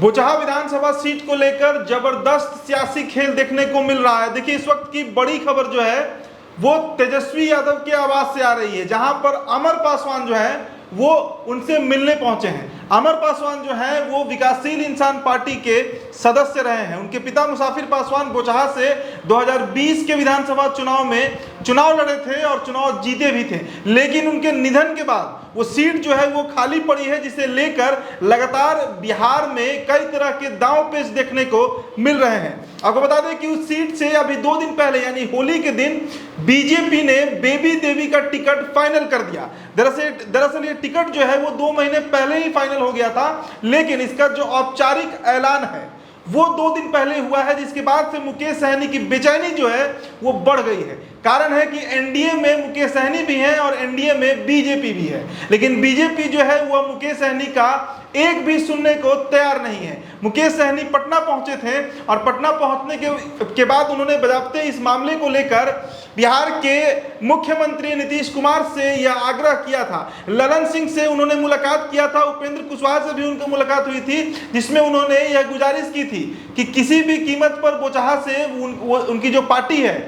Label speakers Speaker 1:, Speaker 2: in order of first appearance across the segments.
Speaker 1: बोचहा विधानसभा seat को लेकर जबरदस्त सियासी खेल देखने को मिल रहा है। देखिए, इस वक्त की बड़ी खबर जो है वो तेजस्वी यादव के आवाज से आ रही है, जहां पर अमर पासवान जो है वो उनसे मिलने पहुंचे हैं। अमर पासवान जो है वो विकासशील इंसान पार्टी के सदस्य रहे हैं। उनके पिता मुसाफिर पासवान बोचहा से 2020 के विधानसभा चुनाव में चुनाव लड़े थे और चुनाव जीते भी थे, लेकिन उनके निधन के बाद वो सीट जो है वो खाली पड़ी है, जिसे लेकर लगातार बिहार में कई तरह के दांव पेच देखने को मिल रहे हैं। आपको बता दें कि उस सीट से अभी 2 दिन पहले यानी होली के दिन बीजेपी ने बेबी देवी का टिकट फाइनल कर दिया। दरअसल ये टिकट जो है वो 2 महीने पहले ही फाइनल हो गया था, लेकिन इसका जो औपचारिक ऐलान है वो 2 दिन पहले हुआ है, जिसके बाद से मुकेश सहनी की बेचैनी जो है वो बढ़ गई है। कारण है कि एनडीए में मुकेश सहनी भी हैं और एनडीए में बीजेपी भी है, लेकिन बीजेपी जो है वह मुकेश सहनी का एक भी सुनने को तैयार नहीं है। मुकेश सहनी पटना पहुंचे थे और पटना पहुंचने के बाद उन्होंने बजाबते इस मामले को लेकर बिहार के मुख्यमंत्री नीतीश कुमार से यह आग्रह किया था। ललन सिंह से उन्होंने मुलाकात किया था, उपेंद्र कुशवाहा से भी उनकी मुलाकात हुई थी, जिसमें उन्होंने यह गुजारिश की थी कि किसी भी कीमत पर बोचहा से उनकी जो पार्टी है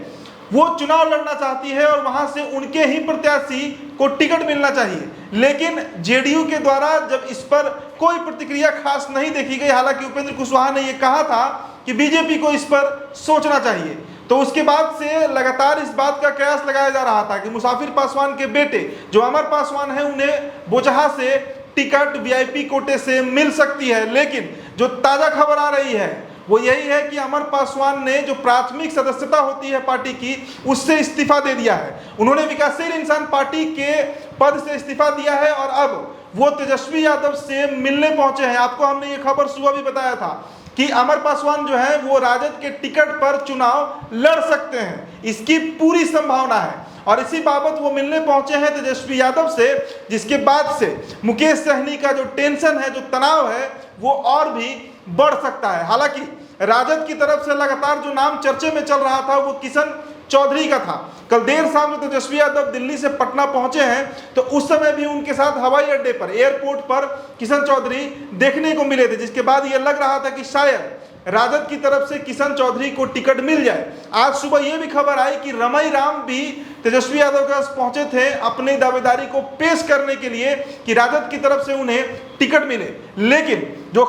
Speaker 1: वो चुनाव लड़ना चाहती है और वहां से उनके ही प्रत्याशी को टिकट मिलना चाहिए। लेकिन जेडीयू के द्वारा जब इस पर कोई प्रतिक्रिया खास नहीं देखी गई, हालांकि उपेंद्र कुशवाहा ने यह कहा था कि बीजेपी को इस पर सोचना चाहिए, तो उसके बाद से लगातार इस बात का कयास लगाया जा रहा था कि मुसाफिर पासवान के बेटे जो अमर पासवान है उन्हें बोचहा से टिकट वीआईपी कोटे से मिल सकती है। लेकिन जो ताजा खबर आ रही है वो यही है कि अमर पासवान ने जो प्राथमिक सदस्यता होती है पार्टी की उससे इस्तीफा दे दिया है। उन्होंने विकासशील इंसान पार्टी के पद से इस्तीफा दिया है और अब वो तेजस्वी यादव से मिलने पहुंचे हैं। आपको हमने ये खबर सुबह भी बताया था कि अमर पासवान जो है वो राजद के टिकट पर चुनाव लड़ सकते हैं, इसकी पूरी संभावना है और इसी बाबत वो मिलने पहुंचे हैं तेजस्वी यादव से, जिसके बाद से मुकेश सहनी का जो टेंशन है, जो तनाव है, वो और भी बढ़ सकता है। हालांकि राजद की तरफ से लगातार जो नाम चर्चे में चल रहा था वो किशन चौधरी का था। कल देर शाम जो तेजस्वी यादव दिल्ली से पटना पहुंचे हैं तो उस समय भी उनके साथ हवाई अड्डे पर, एयरपोर्ट पर किशन चौधरी देखने को मिले थे, जिसके बाद ये लग रहा था कि शायद राजद की तरफ से किशन चौधरी को टिकट मिल जाए। आज सुबह यह भी खबर आई कि रमई राम भी तेजस्वी यादव के पास पहुंचे थे अपनी दावेदारी को पेश करने के लिए कि राजद की तरफ से उन्हें टिकट मिले। लेकिन जो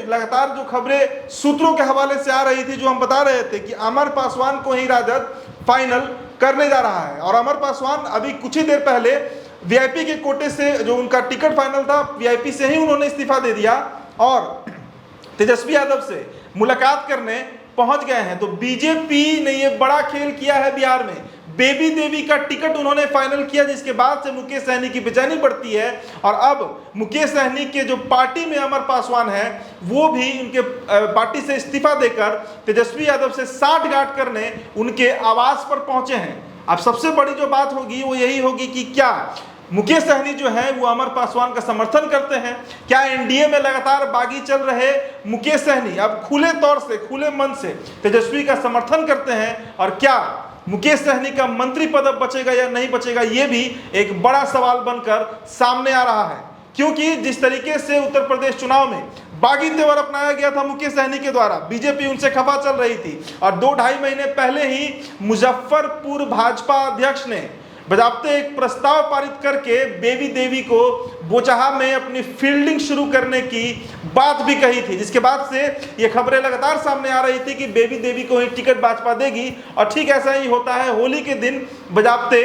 Speaker 1: लगातार जो खबरें सूत्रों के हवाले से आ रही थी, जो हम बता रहे थे कि अमर पासवान को ही राजद फाइनल करने जा रहा है और अमर पासवान अभी कुछ ही देर पहले वीआईपी के कोटे से जो उनका टिकट फाइनल था, वीआईपी से ही उन्होंने इस्तीफा दे दिया और तेजस्वी यादव से मुलाकात करने पहुंच गए हैं। तो बीजेपी ने ये बड़ा खेल किया है बिहार में, बेबी देवी का टिकट उन्होंने फाइनल किया, जिसके बाद से मुकेश सहनी की बेचैनी बढ़ती है और अब मुकेश सहनी के जो पार्टी में अमर पासवान है वो भी उनके पार्टी से इस्तीफा देकर तेजस्वी यादव से साठगांठ करने उनके आवास पर पहुंचे हैं। अब सबसे बड़ी जो बात होगी वो यही होगी कि क्या मुकेश सहनी जो है वो अमर पासवान का समर्थन करते हैं? क्या एनडीए में लगातार बागी चल रहे मुकेश सहनी अब खुले तौर से, खुले मन से तेजस्वी का समर्थन करते हैं? और क्या मुकेश सहनी का मंत्री पद बचेगा या नहीं बचेगा, ये भी एक बड़ा सवाल बनकर सामने आ रहा है। क्योंकि जिस तरीके से उत्तर प्रदेश चुनाव में बागी तेवर अपनाया गया था मुकेश सहनी के द्वारा, बीजेपी उनसे खफा चल रही थी और 2-2.5 महीने पहले ही मुजफ्फरपुर भाजपा अध्यक्ष ने बजाबते एक प्रस्ताव पारित करके बेबी देवी को बोचहा में अपनी फील्डिंग शुरू करने की बात भी कही थी, जिसके बाद से ये खबरें लगातार सामने आ रही थी कि बेबी देवी को ही टिकट भाजपा देगी। और ठीक ऐसा ही होता है, होली के दिन बजाबते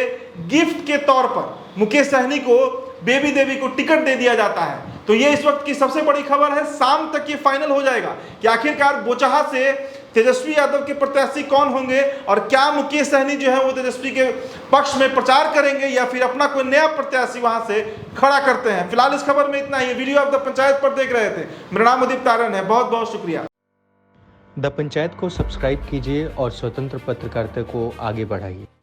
Speaker 1: गिफ्ट के तौर पर मुकेश सहनी को बेबी देवी को टिकट दे दिया जाता है। तो ये इस वक्त की सबसे बड़ी खबर है, शाम तक ये फाइनल हो जाएगा कि आखिरकार बोचहा से तेजस्वी यादव के प्रत्याशी कौन होंगे और क्या मुकेश सहनी जो है वो तेजस्वी के पक्ष में प्रचार करेंगे या फिर अपना कोई नया प्रत्याशी वहां से खड़ा करते हैं। फिलहाल इस खबर में इतना ही। वीडियो आप द पंचायत पर देख रहे थे, मेरा नाम उदित तारण है, बहुत बहुत शुक्रिया।
Speaker 2: द पंचायत को सब्सक्राइब कीजिए और स्वतंत्र पत्रकारिता को आगे बढ़ाइए।